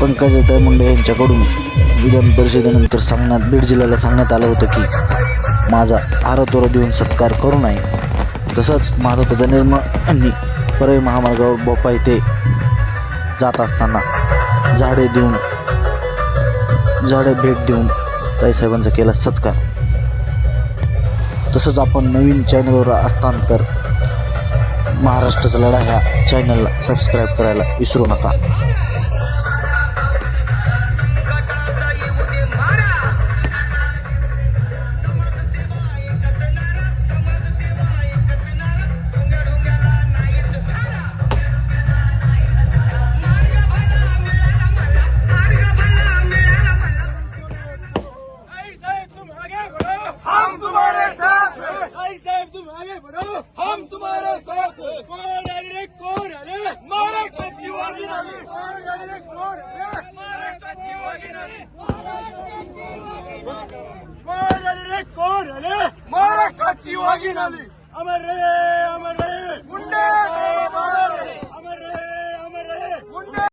पंकजाताई मुंडे यांच्याकडून विधान परिषदेनंतर बीड जिल्ह्याला सांगण्यात आलं होतं की माझा हारतोरा देऊन सत्कार करू नये। तसंच माधव दादा निर्मळ यांनी परळी महामार्गावर बोपा येथे जात असताना झाडे भेट देऊन ताईसाहेबांचा केला सत्कार। तसंच आपण नवीन चॅनलवर असताना तर महाराष्ट्राचा लढा ह्या चॅनलला सबस्क्राईब करायला विसरू नका। हम तुम्हारे साथ हैं। कौन है महाराष्ट्राची वाघिणी, महाराष्ट्राची वाघिणी, कौन है महाराष्ट्राची वाघिणी। अमर रे अमर